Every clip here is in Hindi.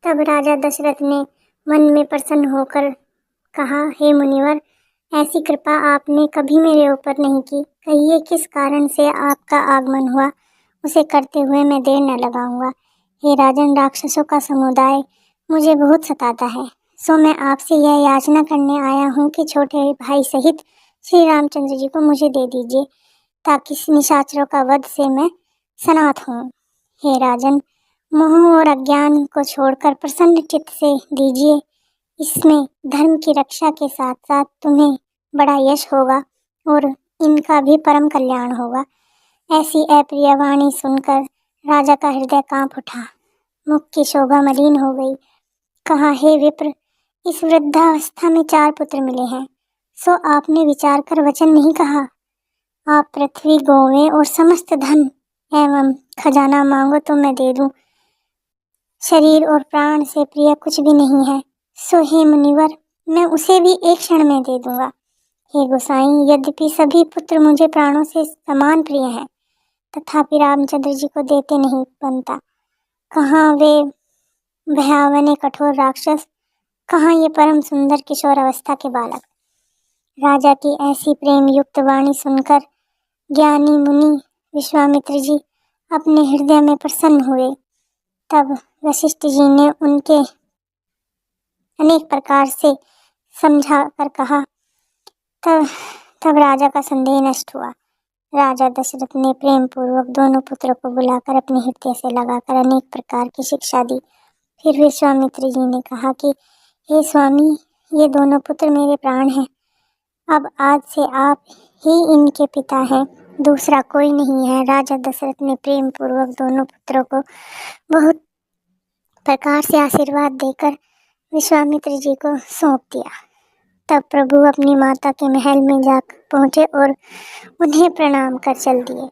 तब राजा दशरथ ने मन में प्रसन्न होकर कहा, हे मुनिवर, ऐसी कृपा आपने कभी मेरे ऊपर नहीं की। कहिए किस कारण से आपका आगमन हुआ, उसे करते हुए मैं देर न लगाऊंगा। हे राजन, राक्षसों का समुदाय मुझे बहुत सताता है, सो मैं आपसे यह याचना करने आया हूँ कि छोटे भाई सहित श्री रामचंद्र जी को मुझे दे दीजिए, ताकि निशाचरों का वध से मैं सनाथ हूँ। हे राजन, मोह और अज्ञान को छोड़कर प्रसन्न चित्त से दीजिए। इसमें धर्म की रक्षा के साथ साथ तुम्हें बड़ा यश होगा और इनका भी परम कल्याण होगा। ऐसी अप्रिय वाणी सुनकर राजा का हृदय कांप उठा, मुख की शोभा मलिन हो गई। कहा, हे विप्र, इस वृद्धावस्था में 4 पुत्र मिले हैं, सो आपने विचार कर वचन नहीं कहा। आप पृथ्वी, गौवें और समस्त धन एवं खजाना मांगो तो मैं दे दूं। शरीर और प्राण से प्रिय कुछ भी नहीं है, सो हे मुनिवर, मैं उसे भी एक क्षण में दे दूंगा। हे गोसाई, यद्यपि सभी पुत्र मुझे प्राणों से समान प्रिय हैं, तथापि रामचंद्र जी को देते नहीं बनता। कहाँ वे भयावने कठोर राक्षस, कहाँ ये परम सुंदर किशोर अवस्था के बालक। राजा की ऐसी प्रेम युक्त वाणी सुनकर ज्ञानी मुनि विश्वामित्र जी अपने हृदय में प्रसन्न हुए। तब वशिष्ठ जी ने उनके अनेक प्रकार से समझा कर कहा। तब राजा का संदेह नष्ट हुआ। राजा दशरथ ने प्रेम पूर्वक दोनों पुत्रों को बुलाकर अपने हृदय से लगाकर अनेक प्रकार की शिक्षा दी। फिर विश्वामित्र जी ने कहा कि हे स्वामी, ये दोनों पुत्र मेरे प्राण हैं। अब आज से आप ही इनके पिता हैं, दूसरा कोई नहीं है। राजा दशरथ ने प्रेम पूर्वक दोनों पुत्रों को बहुत प्रकार से आशीर्वाद देकर विश्वामित्र जी को सौंप दिया। तब प्रभु अपनी माता के महल में जा पहुंचे और उन्हें प्रणाम कर चल दिए।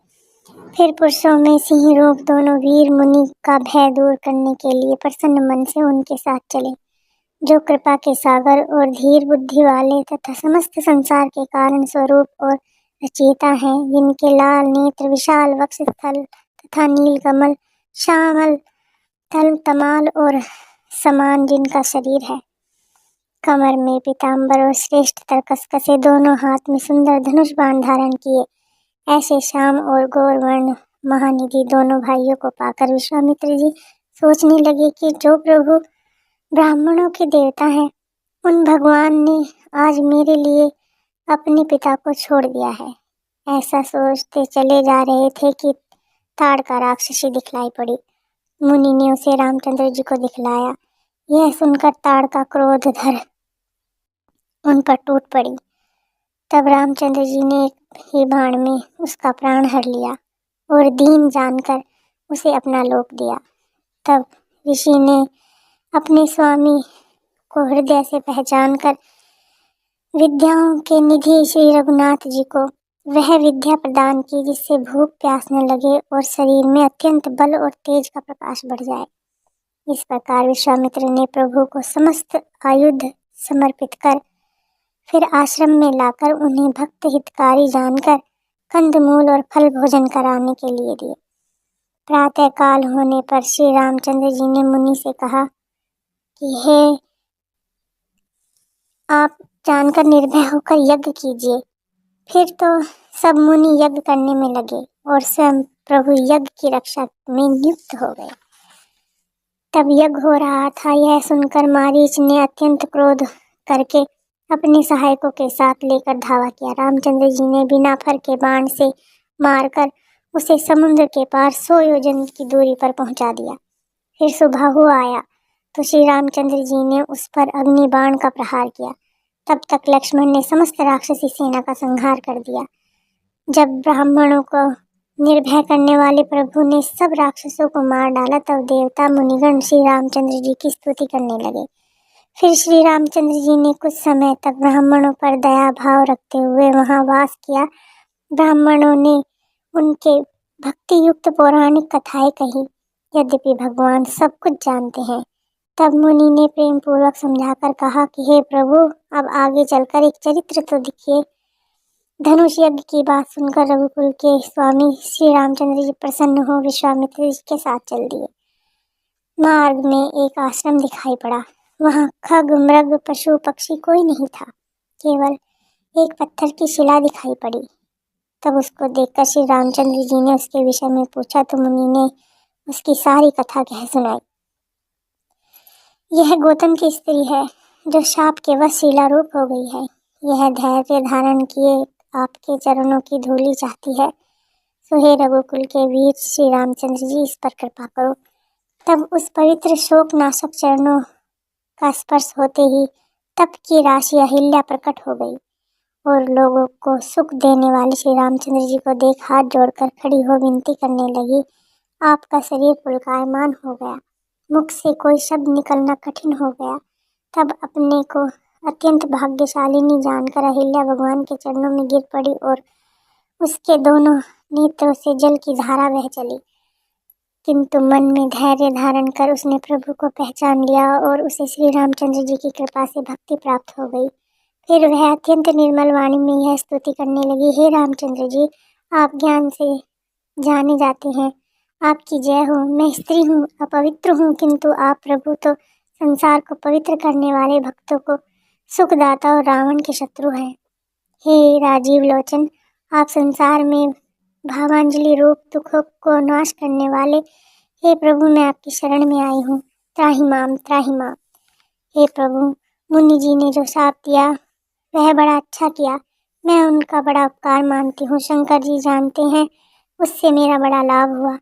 फिर पुरुषों में सिंह रूप दोनों वीर मुनि का भय दूर करने के लिए प्रसन्न मन से उनके साथ चले, जो कृपा के सागर और धीर बुद्धि वाले तथा समस्त संसार के कारण स्वरूप और रचयिता हैं, जिनके लाल नेत्र, विशाल वक्ष स्थल तथा नील कमल, श्यामल तल तमाल और समान जिनका शरीर है, कमर में पीताम्बर और श्रेष्ठ तरकस कसे, दोनों हाथ में सुंदर धनुष बाण धारण किए, ऐसे श्याम और गौर वर्ण महानिधि दोनों भाइयों को पाकर विश्वामित्र जी सोचने लगे कि जो प्रभु ब्राह्मणों के देवता हैं, उन भगवान ने आज मेरे लिए अपने पिता को छोड़ दिया है। ऐसा सोचते चले जा रहे थे कि ताड़का राक्षसी दिखलाई पड़ी। मुनि ने उसे रामचंद्र जी को दिखलाया। यह सुनकर ताड़का क्रोध धर उन पर टूट पड़ी। तब रामचंद्र जी ने एक ही बाण में उसका प्राण हर लिया और दीन जानकर उसे अपना लोक दिया। तब ऋषि ने अपने स्वामी को हृदय से पहचान कर विद्याओं के निधि श्री रघुनाथ जी को वह विद्या प्रदान की जिससे भूख प्यास न लगे और शरीर में अत्यंत बल और तेज का प्रकाश बढ़ जाए। इस प्रकार विश्वामित्र ने प्रभु को समस्त आयुध समर्पित कर फिर आश्रम में लाकर उन्हें भक्त हितकारी जानकर कंदमूल और फल भोजन कराने के लिए दिए। प्रातः काल होने पर श्री रामचंद्र जी ने मुनि से कहा कि हे, आप जानकर निर्भय होकर यज्ञ कीजिए। फिर तो सब मुनि यज्ञ करने में लगे और स्वयं प्रभु यज्ञ की रक्षा में नियुक्त हो गए। तब यज्ञ हो रहा था, यह सुनकर मारीच ने अत्यंत क्रोध करके अपने सहायकों के साथ लेकर धावा किया। रामचंद्र जी ने बिना फर के बाण से मारकर उसे समुद्र के पार 100 योजन की दूरी पर पहुंचा दिया। फिर सुबह हो आया तो श्री रामचंद्र जी ने उस पर अग्नि बाण का प्रहार किया। तब तक लक्ष्मण ने समस्त राक्षसी सेना का संहार कर दिया। जब ब्राह्मणों को निर्भय करने वाले प्रभु ने सब राक्षसों को मार डाला, तब देवता मुनिगण श्री रामचंद्र जी की स्तुति करने लगे। फिर श्री रामचंद्र जी ने कुछ समय तक ब्राह्मणों पर दया भाव रखते हुए वहां वास किया। ब्राह्मणों ने उनके भक्ति युक्त पौराणिक कथाएं कही, यद्यपि भगवान सब कुछ जानते हैं। तब मुनि ने प्रेम पूर्वक समझाकर कहा कि हे प्रभु, अब आगे चलकर एक चरित्र तो दिखिए। धनुष यज्ञ की बात सुनकर रघुकुल के स्वामी श्री रामचंद्र जी प्रसन्न हो विश्वामित्र जी के साथ चल दिए। मार्ग में एक आश्रम दिखाई पड़ा। वहाँ खग मृग पशु पक्षी कोई नहीं था, केवल एक पत्थर की शिला दिखाई पड़ी। तब उसको देखकर श्री रामचंद्र जी ने उसके विषय में पूछा तो मुनि ने उसकी सारी कथा कह सुनाई। यह गौतम की स्त्री है जो शाप के वश शिला रूप हो गई है। यह धैर्य धारण किए आपके चरणों की धूलि चाहती है। सो हे रघुकुल के वीर श्री रामचंद्र जी, इस पर कृपा करो। तब उस पवित्र शोक नाशक चरणों का स्पर्श होते ही तप की राशि अहिल्या प्रकट हो गई और लोगों को सुख देने वाले श्री रामचंद्र जी को देख हाथ जोड़कर खड़ी हो विनती करने लगी। आपका शरीर पुलकायमान हो गया, मुख से कोई शब्द निकलना कठिन हो गया। तब अपने को अत्यंत भाग्यशालिनी जानकर अहिल्या भगवान के चरणों में गिर पड़ी और उसके दोनों नेत्रों से जल की धारा बह चली। किंतु मन में धैर्य धारण कर उसने प्रभु को पहचान लिया और उसे श्री रामचंद्र जी की कृपा से भक्ति प्राप्त हो गई। फिर वह अत्यंत निर्मल वाणी में यह स्तुति करने लगी, हे रामचंद्र जी, आप ज्ञान से जाने जाते हैं, आपकी जय हो। मैं स्त्री हूँ, अपवित्र हूँ, किंतु आप प्रभु तो संसार को पवित्र करने वाले, भक्तों को सुखदाता और रावण के शत्रु हैं। हे राजीव लोचन, आप संसार में भावांजलि रूप दुखों को नाश करने वाले, हे प्रभु मैं आपकी शरण में आई हूँ, त्राहि माम त्राहि माम। हे प्रभु, मुनि जी ने जो शाप दिया वह बड़ा अच्छा किया, मैं उनका बड़ा उपकार मानती हूँ। शंकर जी जानते हैं उससे मेरा बड़ा लाभ हुआ।